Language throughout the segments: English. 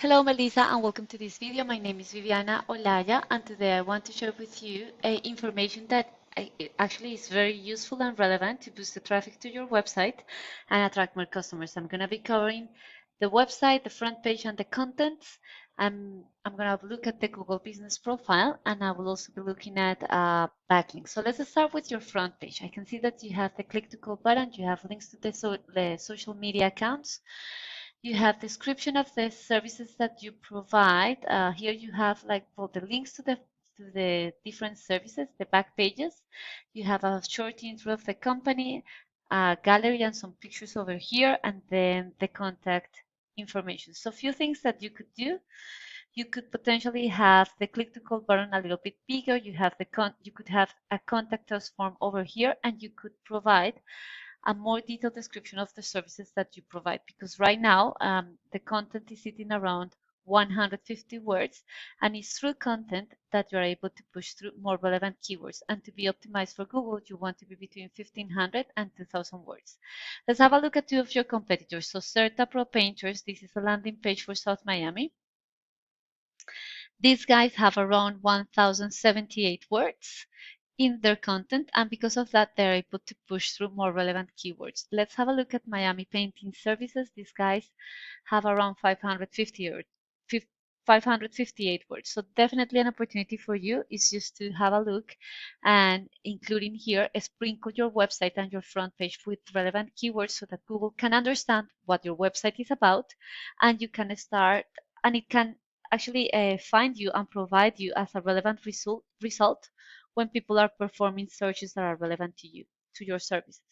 Hello Melissa and welcome to this video. My name is Viviana Olaya and today I want to share with you information that it actually is very useful and relevant to boost the traffic to your website and attract more customers. I'm going to be covering the website, the front page and the contents. I'm going to look at the Google Business Profile and I will also be looking at backlinks. So let's start with your front page. I can see that you have the click to call button, you have links to the social media accounts. You have description of the services that you provide. Here you have like the links to the different services, the back pages. You have a short intro of the company, a gallery and some pictures over here, and then the contact information. So a few things that you could do. You could potentially have the click to call button a little bit bigger. You could have a contact us form over here, and you could provide a more detailed description of the services that you provide, because right now the content is sitting around 150 words, and it's through content that you're able to push through more relevant keywords. And to be optimized for Google, you want to be between 1500 and 2000 words. Let's have a look at two of your competitors. So Certa Pro Painters, this is a landing page for South Miami. These guys have around 1078 words in their content, and because of that they're able to push through more relevant keywords. Let's have a look at Miami Painting Services. These guys have around 558 words. So definitely an opportunity for you is just to have a look and including here sprinkle your website and your front page with relevant keywords so that Google can understand what your website is about, and you can start and it can actually find you and provide you as a relevant result when people are performing searches that are relevant to you, to your services.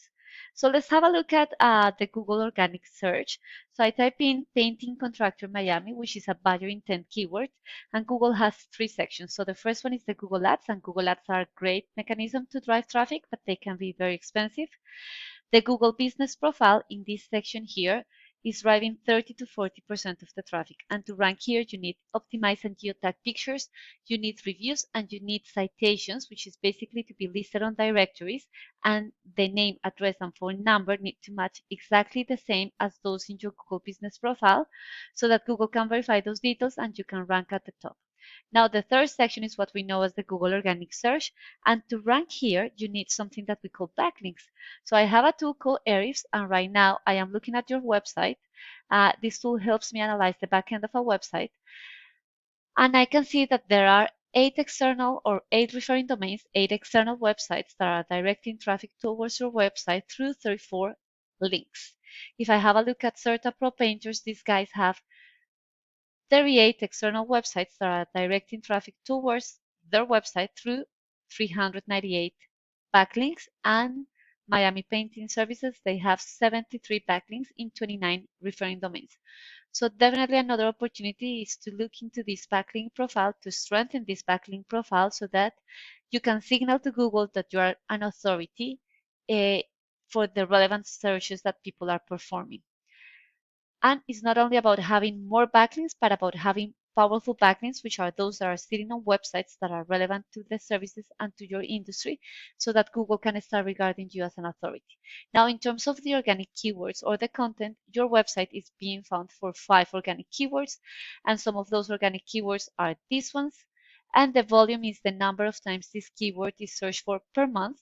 So let's have a look at the Google organic search. So I type in painting contractor Miami, which is a buyer intent keyword, and Google has three sections. So the first one is the Google Ads, and Google Ads are a great mechanism to drive traffic, but they can be very expensive. The Google Business Profile in this section here is driving 30 to 40% of the traffic. And to rank here, you need optimized and geotag pictures, you need reviews, and you need citations, which is basically to be listed on directories, and the name, address, and phone number need to match exactly the same as those in your Google Business Profile so that Google can verify those details and you can rank at the top. Now, the third section is what we know as the Google Organic Search. And to rank here, you need something that we call backlinks. So I have a tool called Ahrefs, and right now I am looking at your website. This tool helps me analyze the backend of a website. And I can see that there are 8 referring domains, 8 external websites that are directing traffic towards your website through 34 links. If I have a look at Certa Pro Painters, these guys have 38 external websites that are directing traffic towards their website through 398 backlinks, and Miami Painting Services, they have 73 backlinks in 29 referring domains. So definitely another opportunity is to look into this backlink profile, to strengthen this backlink profile so that you can signal to Google that you are an authority for the relevant searches that people are performing. And it's not only about having more backlinks, but about having powerful backlinks, which are those that are sitting on websites that are relevant to the services and to your industry, so that Google can start regarding you as an authority. Now, in terms of the organic keywords or the content, your website is being found for 5 organic keywords, and some of those organic keywords are these ones, and the volume is the number of times this keyword is searched for per month.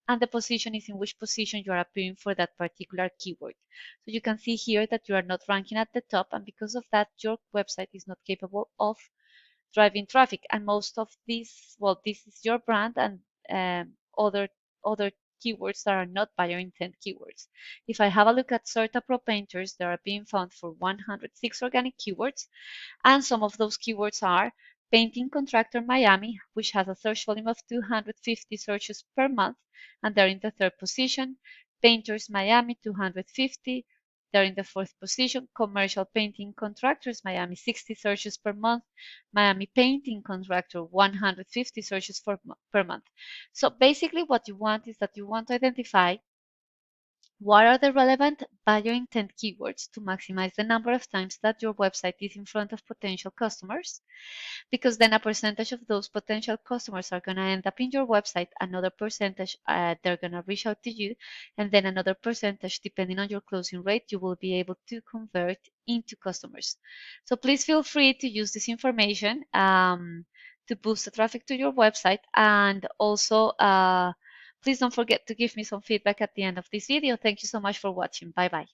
And the position is in which position you are appearing for that particular keyword. So you can see here that you are not ranking at the top, and because of that, your website is not capable of driving traffic. And most of these, well, this is your brand and other keywords that are not buyer intent keywords. If I have a look at Certa Pro Painters, they are being found for 106 organic keywords, and some of those keywords are Painting Contractor Miami, which has a search volume of 250 searches per month, and they're in the 3rd position. Painters Miami, 250, they're in the 4th position. Commercial Painting Contractors Miami, 60 searches per month. Miami Painting Contractor, 150 searches per month. So basically what you want is that you want to identify What are the relevant buyer intent keywords to maximize the number of times that your website is in front of potential customers? Because then a percentage of those potential customers are going to end up in your website, another percentage they're going to reach out to you, and then another percentage, depending on your closing rate, you will be able to convert into customers. So please feel free to use this information to boost the traffic to your website, and also please don't forget to give me some feedback at the end of this video. Thank you so much for watching. Bye bye.